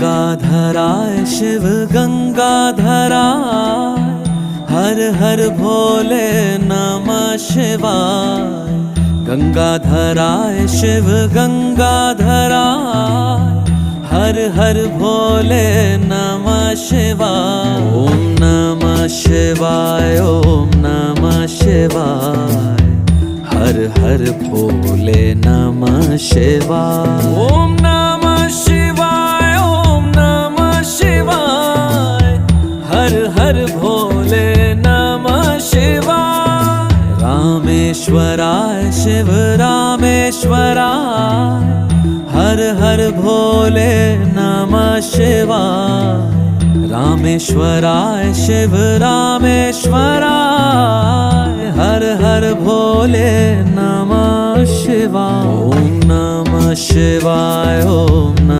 गंगाधराय शिव गंगाधराय, हर हर भोले नमः शिवाय। गंगाधराय शिव गंगाधराय, हर हर भोले नमः शिवाय। ओम नमः शिवाय, ओम नमः शिवाय, हर हर भोले नमः शिवाय। ओम नमः शिवाय, ओम नमः शिवाय, हर हर भोले नमः शिवाय। रामेश्वराय शिव रामेश्वराय, हर हर भोले नमः शिवाय। रामेश्वराय शिव रामेश्वराय, हर हर भोले नमः शिवाय। ओम नमः शिवाय, ओम